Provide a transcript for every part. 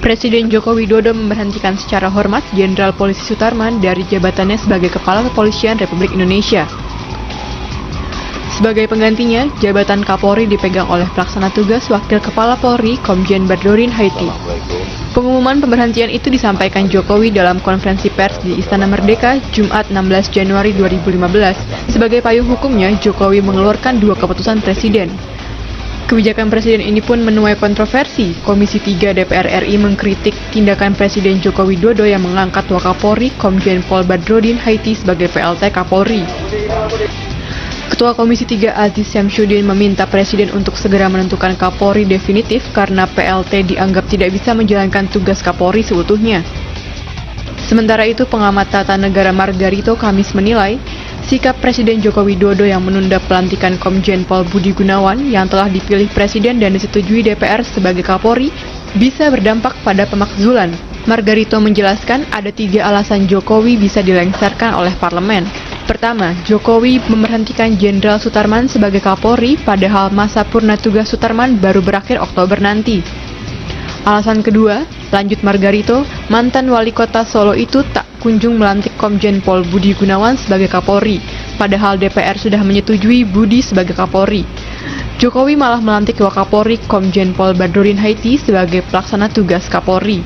Presiden Joko Widodo memberhentikan secara hormat Jenderal Polisi Sutarman dari jabatannya sebagai Kepala Kepolisian Republik Indonesia. Sebagai penggantinya, jabatan Kapolri dipegang oleh Pelaksana Tugas Wakil Kepala Polri Komjen Badrodin Haiti. Pengumuman pemberhentian itu disampaikan Jokowi dalam konferensi pers di Istana Merdeka Jumat 16 Januari 2015. Sebagai payung hukumnya, Jokowi mengeluarkan 2 keputusan Presiden. Kebijakan Presiden ini pun menuai kontroversi. Komisi 3 DPR RI mengkritik tindakan Presiden Joko Widodo yang mengangkat Wakapolri Komjen Pol Badrodin Haiti sebagai PLT Kapolri. Ketua Komisi 3 Aziz Syamsuddin meminta Presiden untuk segera menentukan Kapolri definitif karena PLT dianggap tidak bisa menjalankan tugas Kapolri seutuhnya. Sementara itu, pengamat tata negara Margarito Kamis menilai, sikap Presiden Joko Widodo yang menunda pelantikan Komjen Pol Budi Gunawan yang telah dipilih Presiden dan disetujui DPR sebagai Kapolri bisa berdampak pada pemakzulan. Margarito menjelaskan ada 3 alasan Jokowi bisa dilengsarkan oleh parlemen. Pertama, Jokowi memberhentikan Jenderal Sutarman sebagai Kapolri padahal masa purna tugas Sutarman baru berakhir Oktober nanti. Alasan kedua, lanjut Margarito, mantan wali kota Solo itu tak kunjung melantik Komjen Pol Budi Gunawan sebagai Kapolri, padahal DPR sudah menyetujui Budi sebagai Kapolri. Jokowi malah melantik Wakapolri Komjen Pol Badrodin Haiti sebagai pelaksana tugas Kapolri.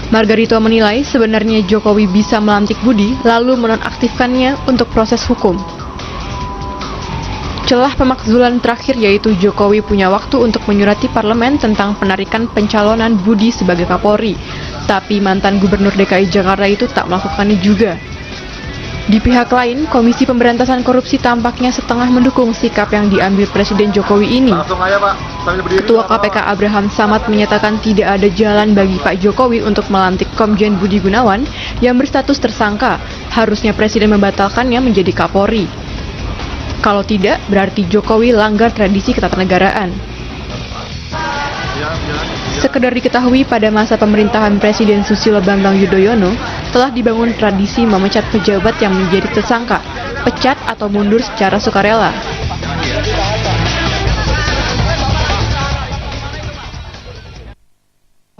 Margarito menilai sebenarnya Jokowi bisa melantik Budi lalu menonaktifkannya untuk proses hukum. Celah pemakzulan terakhir yaitu Jokowi punya waktu untuk menyurati parlemen tentang penarikan pencalonan Budi sebagai Kapolri, tapi mantan Gubernur DKI Jakarta itu tak melakukannya juga. Di pihak lain, Komisi Pemberantasan Korupsi tampaknya setengah mendukung sikap yang diambil Presiden Jokowi ini. Ketua KPK Abraham Samad menyatakan tidak ada jalan bagi Pak Jokowi untuk melantik Komjen Budi Gunawan yang berstatus tersangka. Harusnya Presiden membatalkannya menjadi Kapolri. Kalau tidak, berarti Jokowi langgar tradisi ketatanegaraan. Sekedar diketahui pada masa pemerintahan Presiden Susilo Bambang Yudhoyono telah dibangun tradisi memecat pejabat yang menjadi tersangka, pecat atau mundur secara sukarela.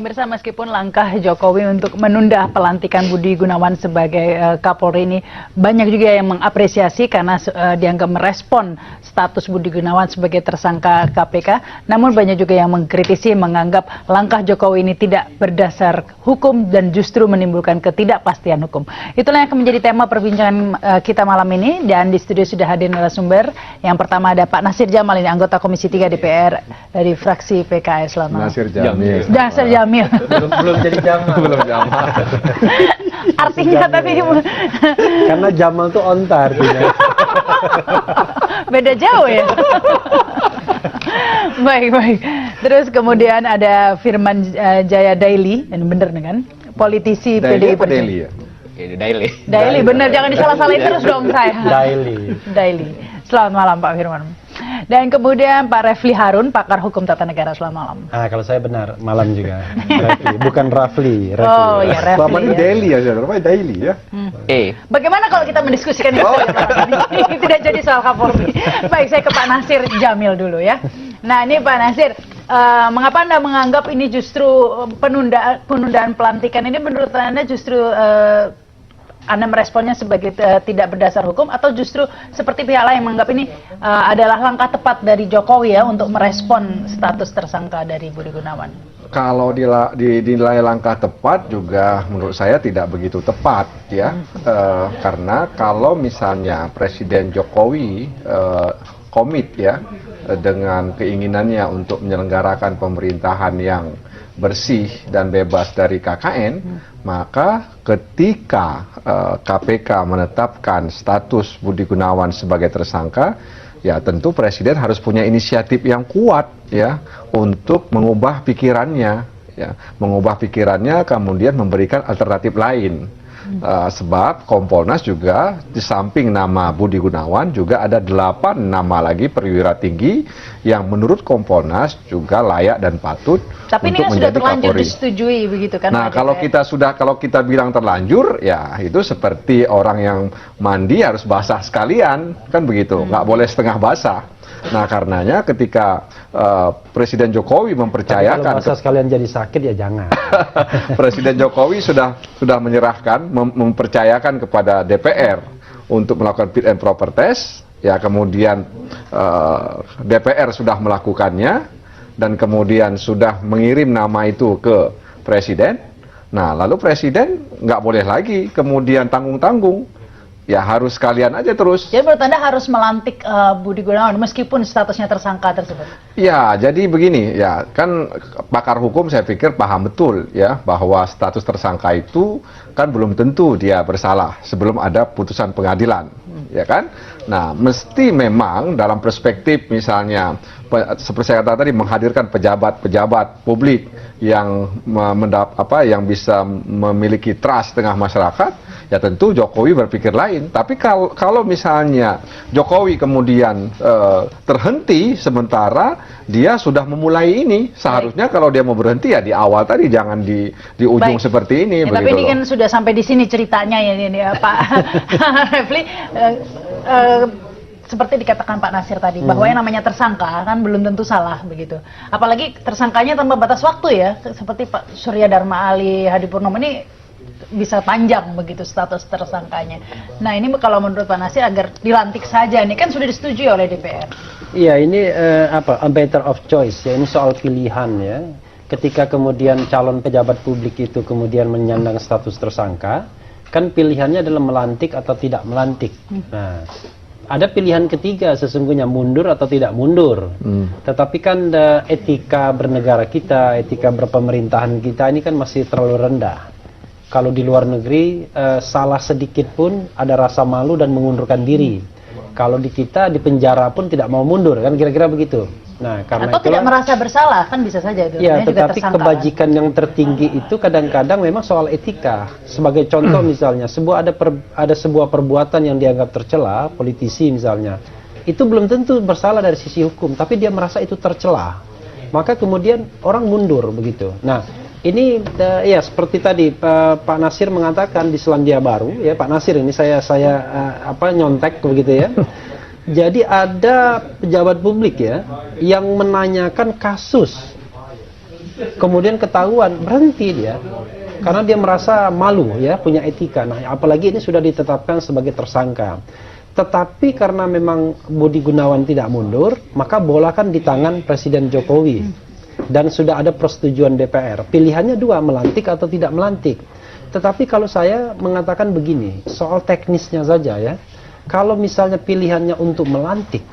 Pemirsa, meskipun langkah Jokowi untuk menunda pelantikan Budi Gunawan sebagai Kapolri ini banyak juga yang mengapresiasi karena dianggap merespon status Budi Gunawan sebagai tersangka KPK, namun banyak juga yang mengkritisi, menganggap langkah Jokowi ini tidak berdasar hukum dan justru menimbulkan ketidakpastian hukum. Itulah yang akan menjadi tema perbincangan kita malam ini, dan di studio sudah hadir narasumber. Yang pertama ada Pak Nasir Jamal, ini anggota Komisi 3 DPR dari fraksi PKS. Selamat malam. Nasir Jamil. Nasir Jamil. belum jadi Jamal. Belum Jamal. Artinya tapi karena Jamal tuh onta artinya. Beda jauh ya. Baik. Terus kemudian ada Firman Jaya Daily, dan bener kan? Politisi PDI Perjuangan. Daily ya? Daily, bener, jangan disalah-salahin terus dong saya. Daily. Selamat malam Pak Firman. Dan kemudian Pak Refli Harun, pakar hukum tata negara. Selamat malam. Kalau saya benar, malam juga. Refli, bukan Rafli. Oh iya, Refli. Selama ini Daily ya, namanya Daily ya. Bagaimana kalau kita mendiskusikan itu? Ini tidak jadi soal Kapolri. Baik, saya ke Pak Nasir Jamil dulu ya. Nah ini Pak Nasir, mengapa Anda menganggap ini justru penundaan pelantikan ini menurut Anda justru Anda meresponnya sebagai tidak berdasar hukum, atau justru seperti pihak lain menganggap ini adalah langkah tepat dari Jokowi ya untuk merespon status tersangka dari Budi Gunawan? Kalau dinilai langkah tepat juga menurut saya tidak begitu tepat ya, karena kalau misalnya Presiden Jokowi komit ya dengan keinginannya untuk menyelenggarakan pemerintahan yang bersih dan bebas dari KKN, maka ketika KPK menetapkan status Budi Gunawan sebagai tersangka, ya tentu Presiden harus punya inisiatif yang kuat ya untuk mengubah pikirannya, kemudian memberikan alternatif lain. Sebab Kompolnas juga di samping nama Budi Gunawan juga ada 8 nama lagi perwira tinggi yang menurut Kompolnas juga layak dan patut tapi untuk ini kan menjadi sudah terlanjur Kapolri. disetujui begitu kan? Nah, kalau kita bilang terlanjur, ya itu seperti orang yang mandi harus basah sekalian, kan begitu, nggak boleh setengah basah. Nah, karenanya ketika Presiden Jokowi Kalau mempercayakan masa sekalian jadi sakit ya jangan. Presiden Jokowi sudah menyerahkan, mempercayakan kepada DPR untuk melakukan fit and proper test, ya kemudian DPR sudah melakukannya dan kemudian sudah mengirim nama itu ke Presiden. Nah, lalu Presiden nggak boleh lagi kemudian tanggung-tanggung, ya harus sekalian aja terus. Jadi menurut Anda harus melantik Budi Gunawan meskipun statusnya tersangka tersebut? Ya, jadi begini, ya kan pakar hukum saya pikir paham betul ya bahwa status tersangka itu kan belum tentu dia bersalah sebelum ada putusan pengadilan, ya kan? Nah, mesti memang dalam perspektif misalnya seperti saya katakan tadi menghadirkan pejabat-pejabat publik yang yang bisa memiliki trust tengah masyarakat, ya tentu Jokowi berpikir lain. Tapi kalau misalnya Jokowi kemudian terhenti sementara dia sudah memulai ini, seharusnya kalau dia mau berhenti ya di awal tadi, jangan di ujung seperti ini. Ya, tapi ini kan sudah sampai di sini ceritanya ya Pak Refli. Seperti dikatakan Pak Nasir tadi, bahwa yang namanya tersangka kan belum tentu salah begitu. Apalagi tersangkanya tanpa batas waktu ya, seperti Pak Surya Dharma Ali Hadipurnomo ini bisa panjang begitu status tersangkanya. Nah, ini kalau menurut Pak Nasir agar dilantik saja, ini kan sudah disetujui oleh DPR. Iya, ini a matter of choice ya, ini soal pilihan ya. Ketika kemudian calon pejabat publik itu kemudian menyandang status tersangka, kan pilihannya adalah melantik atau tidak melantik. Nah, ada pilihan ketiga sesungguhnya, mundur atau tidak mundur. Tetapi kan etika bernegara kita, etika berpemerintahan kita ini kan masih terlalu rendah. Kalau di luar negeri salah sedikit pun ada rasa malu dan mengundurkan diri. Kalau di kita di penjara pun tidak mau mundur, kan kira-kira begitu. Nah, karena atau tidak merasa bersalah, kan bisa saja itu. Ya, tetapi kebajikan yang tertinggi itu kadang-kadang memang soal etika. Sebagai contoh misalnya, ada sebuah perbuatan yang dianggap tercela, politisi misalnya, itu belum tentu bersalah dari sisi hukum, tapi dia merasa itu tercela. Maka kemudian orang mundur begitu. Nah, ini ya seperti tadi Pak Nasir mengatakan di Selandia Baru, ya Pak Nasir ini saya nyontek begitu ya. Jadi ada pejabat publik ya yang menanyakan kasus, kemudian ketahuan berhenti dia karena dia merasa malu ya, punya etika. Nah, apalagi ini sudah ditetapkan sebagai tersangka. Tetapi karena memang Budi Gunawan tidak mundur, maka bola kan di tangan Presiden Jokowi dan sudah ada persetujuan DPR. Pilihannya dua, melantik atau tidak melantik. Tetapi kalau saya mengatakan begini, soal teknisnya saja ya. Kalau misalnya pilihannya untuk melantik,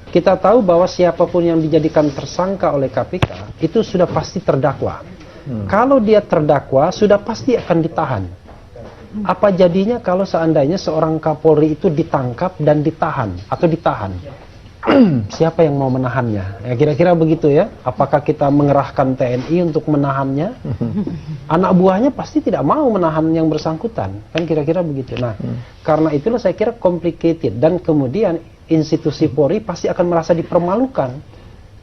kita tahu bahwa siapapun yang dijadikan tersangka oleh KPK itu sudah pasti terdakwa. Kalau dia terdakwa, sudah pasti akan ditahan. Apa jadinya kalau seandainya seorang Kapolri itu ditangkap dan ditahan atau ditahan? Siapa yang mau menahannya? Ya, kira-kira begitu ya. Apakah kita mengerahkan TNI untuk menahannya? Anak buahnya pasti tidak mau menahan yang bersangkutan. Kan kira-kira begitu. Nah, karena itulah saya kira complicated. Dan kemudian institusi Polri pasti akan merasa dipermalukan.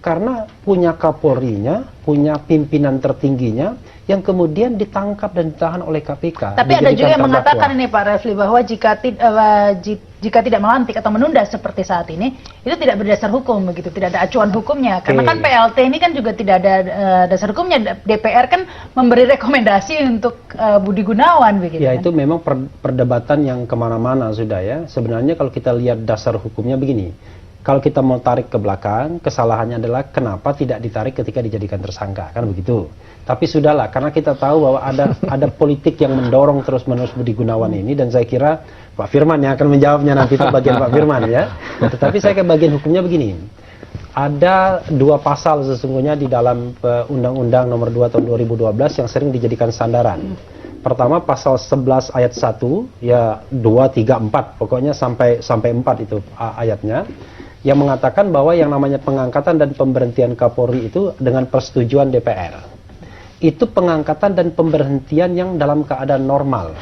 Karena punya Kapolrinya, punya pimpinan tertingginya, yang kemudian ditangkap dan ditahan oleh KPK. Tapi ada juga yang mengatakan ini Pak Refli, bahwa jika tidak melantik atau menunda seperti saat ini, itu tidak berdasar hukum begitu, tidak ada acuan hukumnya. Karena kan PLT ini kan juga tidak ada dasar hukumnya. DPR kan memberi rekomendasi untuk Budi Gunawan begitu. Ya, kan? itu memang perdebatan yang kemana-mana sudah ya. Sebenarnya kalau kita lihat dasar hukumnya begini. Kalau kita mau tarik ke belakang, kesalahannya adalah kenapa tidak ditarik ketika dijadikan tersangka, kan begitu. Tapi sudahlah, karena kita tahu bahwa ada politik yang mendorong terus-menerus Budi Gunawan ini, dan saya kira Pak Firman yang akan menjawabnya nanti, itu bagian Pak Firman ya. Tetapi saya ke bagian hukumnya begini. Ada dua pasal sesungguhnya di dalam Undang-Undang Nomor 2 Tahun 2012 yang sering dijadikan sandaran. Pertama pasal 11 ayat 1, ya 2, 3, 4, pokoknya sampai 4 itu ayatnya, yang mengatakan bahwa yang namanya pengangkatan dan pemberhentian Kapolri itu dengan persetujuan DPR. Itu pengangkatan dan pemberhentian yang dalam keadaan normal.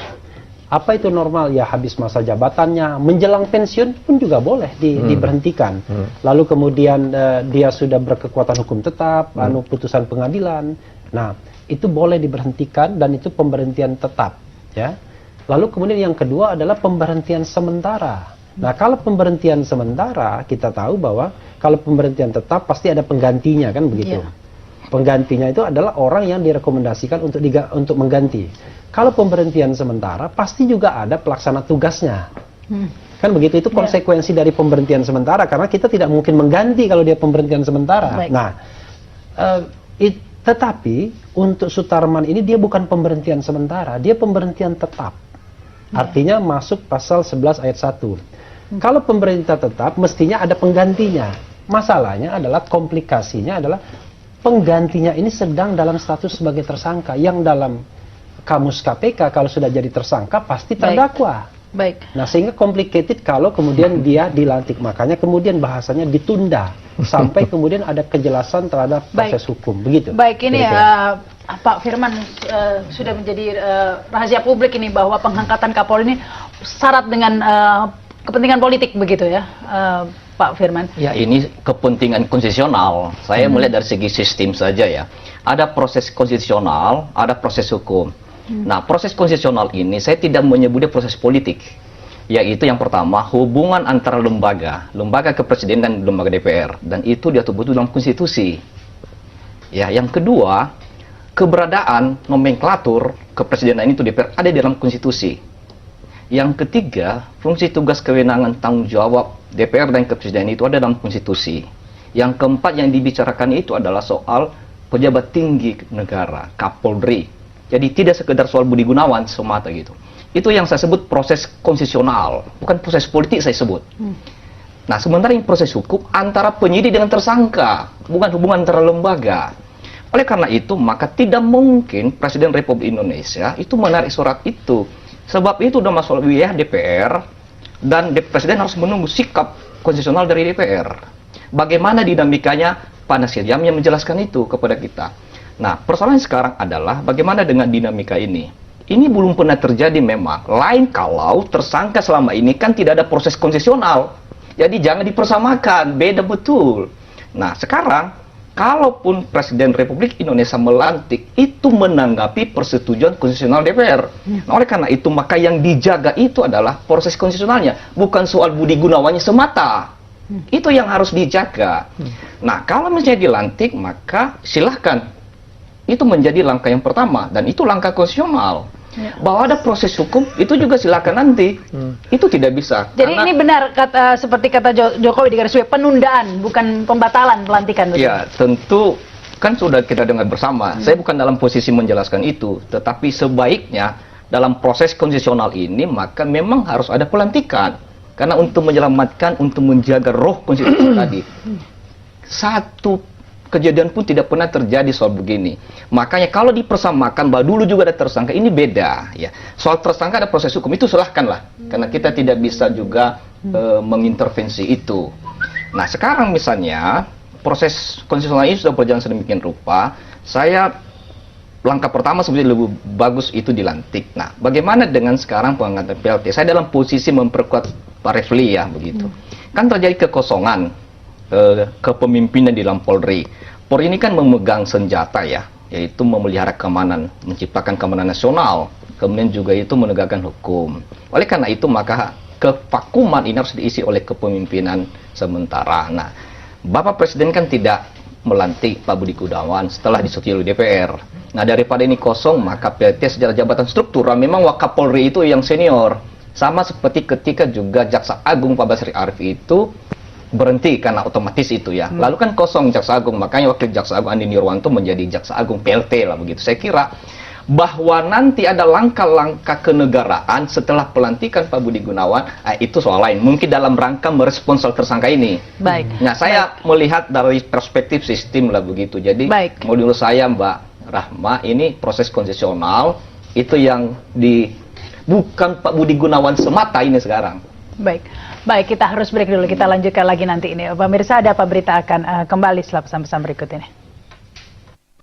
Apa itu normal? Ya habis masa jabatannya, menjelang pensiun pun juga boleh diberhentikan. Lalu kemudian dia sudah berkekuatan hukum tetap, putusan pengadilan. Nah, itu boleh diberhentikan dan itu pemberhentian tetap, ya. Lalu kemudian yang kedua adalah pemberhentian sementara. Nah, kalau pemberhentian sementara, kita tahu bahwa kalau pemberhentian tetap pasti ada penggantinya kan begitu. Iya. Penggantinya itu adalah orang yang direkomendasikan untuk mengganti. Kalau pemberhentian sementara pasti juga ada pelaksana tugasnya. Kan begitu, itu konsekuensi dari pemberhentian sementara, karena kita tidak mungkin mengganti kalau dia pemberhentian sementara. Baik. Nah, tetapi untuk Sutarman ini dia bukan pemberhentian sementara, dia pemberhentian tetap. Artinya masuk pasal 11 ayat 1. Kalau pemerintah tetap mestinya ada penggantinya. Masalahnya adalah, komplikasinya adalah penggantinya ini sedang dalam status sebagai tersangka, yang dalam kamus KPK kalau sudah jadi tersangka pasti terdakwa. Baik. Nah, sehingga complicated kalau kemudian dia dilantik. Makanya kemudian bahasanya ditunda sampai kemudian ada kejelasan terhadap proses hukum. Begitu. Baik, ini kira-kira. Pak Firman, sudah menjadi rahasia publik ini bahwa pengangkatan Kapolri ini syarat dengan kepentingan politik begitu ya, Pak Firman. Ya, ini kepentingan konstitusional. Saya melihat dari segi sistem saja ya. Ada proses konstitusional, ada proses hukum. Nah, proses konstitusional ini saya tidak menyebutnya proses politik. Yaitu yang pertama, hubungan antara lembaga kepresidenan dan lembaga DPR, dan itu diatur betul dalam konstitusi. Ya, yang kedua, keberadaan nomenklatur kepresidenan itu DPR ada di dalam konstitusi. Yang ketiga, fungsi tugas kewenangan tanggung jawab DPR dan kepresidenan itu ada dalam konstitusi. Yang keempat yang dibicarakan itu adalah soal pejabat tinggi negara, Kapolri. Jadi tidak sekedar soal Budi Gunawan semata gitu. Itu yang saya sebut proses konstitusional, bukan proses politik saya sebut. Nah, sementara yang proses hukum antara penyidik dengan tersangka, bukan hubungan antara lembaga. Oleh karena itu, maka tidak mungkin Presiden Republik Indonesia itu menarik surat itu. Sebab itu udah masuk wilayah DPR, dan Presiden harus menunggu sikap konstitusional dari DPR. Bagaimana dinamikanya, Pak Nasir Jamil menjelaskan itu kepada kita. Nah, persoalan sekarang adalah bagaimana dengan dinamika ini. Ini belum pernah terjadi memang. Lain kalau tersangka selama ini kan tidak ada proses konstitusional. Jadi jangan dipersamakan, beda betul. Nah, sekarang kalaupun Presiden Republik Indonesia melantik, itu menanggapi persetujuan konstitusional DPR. Nah, oleh karena itu, maka yang dijaga itu adalah proses konstitusionalnya, bukan soal Budi Gunawannya semata. Itu yang harus dijaga. Nah, kalau misalnya dilantik, maka silahkan. Itu menjadi langkah yang pertama, dan itu langkah konstitusional. Bahwa ada proses hukum, itu juga silakan nanti. Itu tidak bisa. Jadi ini benar seperti kata Jokowi di garis bawah, penundaan, bukan pembatalan pelantikan. Ya, tentu kan sudah kita dengar bersama. Saya bukan dalam posisi menjelaskan itu, tetapi sebaiknya dalam proses konstitusional ini maka memang harus ada pelantikan. Karena untuk menyelamatkan, untuk menjaga roh konstitusi tadi. Satu kejadian pun tidak pernah terjadi soal begini. Makanya kalau dipersamakan bahwa dulu juga ada tersangka, ini beda ya. Soal tersangka ada proses hukum, itu silahkanlah. Karena kita tidak bisa juga mengintervensi itu. Nah, sekarang misalnya proses konstitusional ini sudah berjalan sedemikian rupa, langkah pertama sebenarnya lebih bagus itu dilantik. Nah, bagaimana dengan sekarang pengangkatan PLT? Saya dalam posisi memperkuat Pak Refli ya, begitu. Kan terjadi kekosongan kepemimpinan di dalam Polri. Polri ini kan memegang senjata ya, yaitu memelihara keamanan, menciptakan keamanan nasional, kemudian juga itu menegakkan hukum. Oleh karena itu maka kevakuman ini harus diisi oleh kepemimpinan sementara. Nah, Bapak Presiden kan tidak melantik Pak Budi Gunawan setelah disetujui oleh DPR. Nah, daripada ini kosong, maka PLT secara jabatan struktural memang Wakapolri itu yang senior. Sama seperti ketika juga Jaksa Agung Pak Basri Arif itu berhenti karena otomatis itu ya. Lalu kan kosong Jaksa Agung, makanya Wakil Jaksa Agung Andi Nirwanto menjadi Jaksa Agung PLT lah begitu. Saya kira bahwa nanti ada langkah-langkah kenegaraan setelah pelantikan Pak Budi Gunawan, itu soal lain. Mungkin dalam rangka merespons soal tersangka ini. Baik. Nah, saya melihat dari perspektif sistem lah begitu. Jadi menurut saya Mbak Rahma, ini proses konstitusional itu yang bukan Pak Budi Gunawan semata ini sekarang. Baik, kita harus break dulu. Kita lanjutkan lagi nanti ini. Pemirsa, ada apa berita akan kembali setelah pesan-pesan berikut ini.